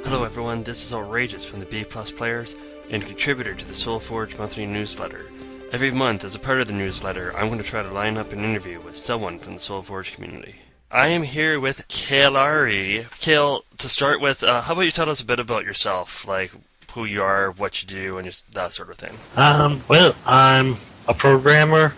Hello everyone, this is Outrageous from the B Plus Players and contributor to the SolForge monthly newsletter. Every month, as a part of the newsletter, I'm going to try to line up an interview with someone from the SolForge community. I am here with Kaelari. Kael, to start with, how about you tell us a bit about yourself, like who you are, what you do, and just that sort of thing. Well, I'm a programmer,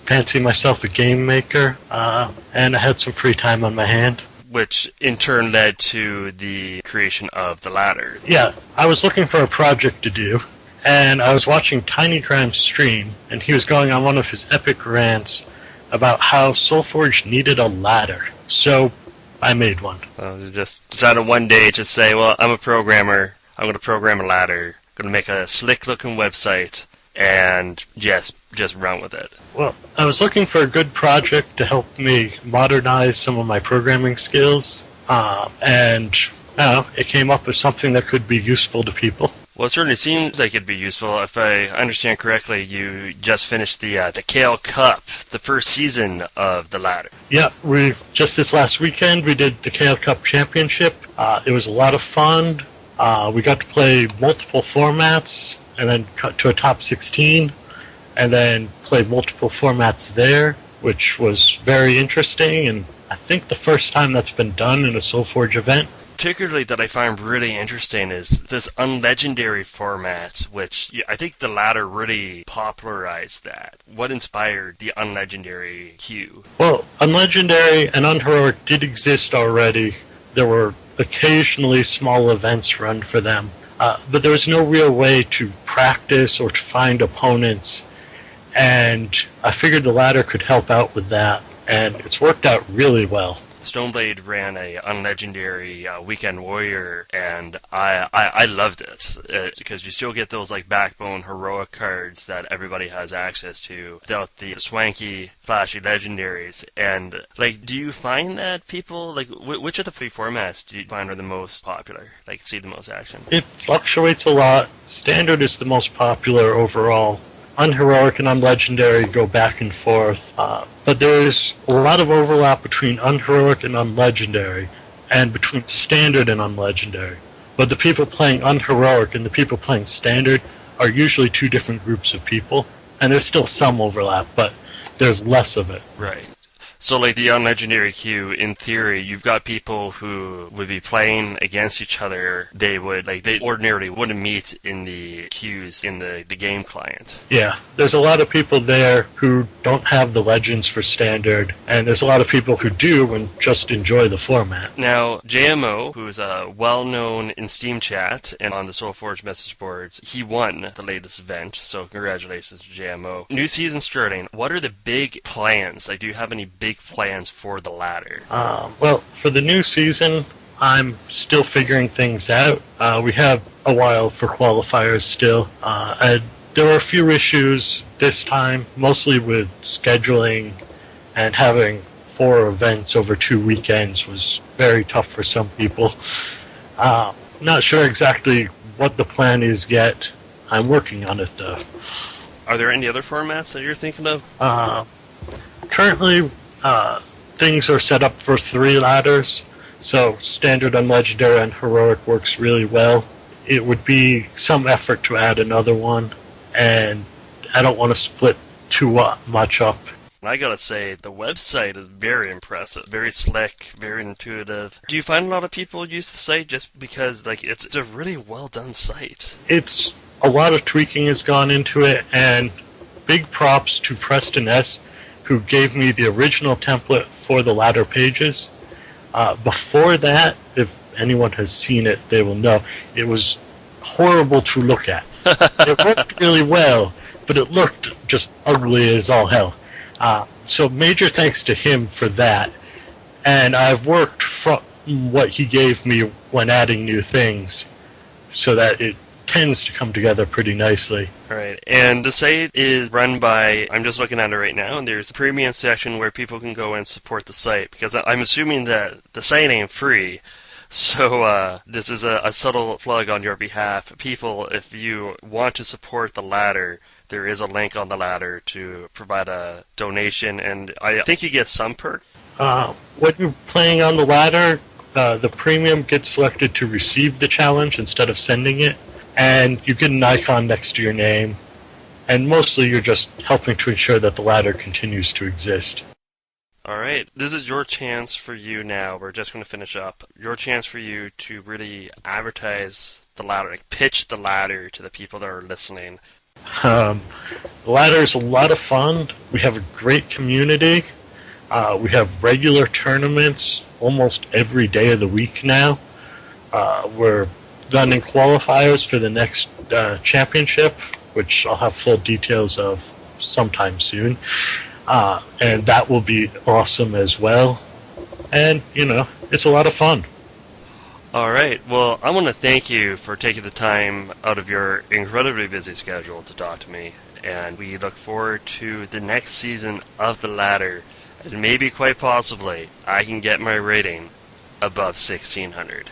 fancy myself a game maker, and I had some free time on my hand. Which in turn led to the creation of the ladder. Yeah, I was looking for a project to do, and I was watching Tiny Grime's stream, and he was going on one of his epic rants about how SolForge needed a ladder. So I made one. Just decided one day to say, well, I'm a programmer, I'm going to program a ladder, going to make a slick-looking website, and just run with it. Well, I was looking for a good project to help me modernize some of my programming skills, and it came up with something that could be useful to people. Well, it certainly seems like it'd be useful. If I understand correctly, you just finished the Kael Cup, the first season of the ladder. Yeah, just this last weekend we did the Kael Cup Championship. It was a lot of fun. We got to play multiple formats, and then cut to a top 16, and then play multiple formats there, which was very interesting, and I think the first time that's been done in a SolForge event. Particularly that I find really interesting is this unlegendary format, which I think the ladder really popularized that. What inspired the unlegendary queue? Well, unlegendary and unheroic did exist already. There were occasionally small events run for them. But there was no real way to practice or to find opponents, and I figured the ladder could help out with that, and it's worked out really well. Stoneblade ran a unlegendary Weekend Warrior, and I loved it because you still get those like backbone heroic cards that everybody has access to without the swanky, flashy legendaries. And like, do you find that people like which of the three formats do you find are the most popular? Like, see the most action? It fluctuates a lot. Standard is the most popular overall. Unheroic and unlegendary go back and forth, but there's a lot of overlap between unheroic and unlegendary, and between standard and unlegendary. But the people playing unheroic and the people playing standard are usually two different groups of people, and there's still some overlap, but there's less of it. Right. So, like the unlegendary queue, in theory, you've got people who would be playing against each other. They ordinarily wouldn't meet in the queues in the game client. Yeah, there's a lot of people there who don't have the legends for standard, and there's a lot of people who do and just enjoy the format. Now, JMO, who's well-known in Steam chat and on the SolForge message boards, he won the latest event, so congratulations to JMO. New season starting. What are the big plans? Like, do you have any big plans for the ladder? Well, for the new season, I'm still figuring things out. We have a while for qualifiers still. There were a few issues this time, mostly with scheduling, and having 4 events over 2 weekends was very tough for some people. Not sure exactly what the plan is yet. I'm working on it, though. Are there any other formats that you're thinking of? Currently, things are set up for 3 ladders, so standard, unlegendary, and heroic works really well. It would be some effort to add another one, and I don't want to split too much up. I gotta say, the website is very impressive, very slick, very intuitive. Do you find a lot of people use the site just because like it's a really well done site? It's a lot of tweaking has gone into it, and big props to Preston S., who gave me the original template for the ladder pages. Before that, if anyone has seen it, they will know, it was horrible to look at. It worked really well, but it looked just ugly as all hell. So major thanks to him for that. And I've worked from what he gave me when adding new things so that it tends to come together pretty nicely. Right, and the site is run by, I'm just looking at it right now, and there's a premium section where people can go and support the site, because I'm assuming that the site ain't free, so this is a subtle plug on your behalf. People, if you want to support the ladder, there is a link on the ladder to provide a donation, and I think you get some perk. When you're playing on the ladder, The premium gets selected to receive the challenge instead of sending it, and you get an icon next to your name, and mostly you're just helping to ensure that the ladder continues to exist. Alright, this is your chance for you now. We're just going to finish up. Your chance for you to really advertise the ladder, like pitch the ladder to the people that are listening. The ladder is a lot of fun. We have a great community. We have regular tournaments almost every day of the week now. We're running qualifiers for the next championship, which I'll have full details of sometime soon. And that will be awesome as well. And, it's a lot of fun. Alright, well, I want to thank you for taking the time out of your incredibly busy schedule to talk to me. And we look forward to the next season of the ladder. And maybe, quite possibly, I can get my rating above 1600.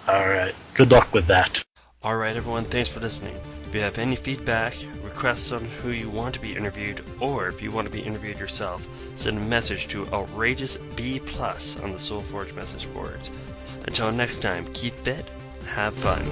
Alright, good luck with that. Alright, everyone, thanks for listening. If you have any feedback, requests on who you want to be interviewed, or if you want to be interviewed yourself, send a message to OutrageousB+ on the SolForge message boards. Until next time, keep fit, have fun.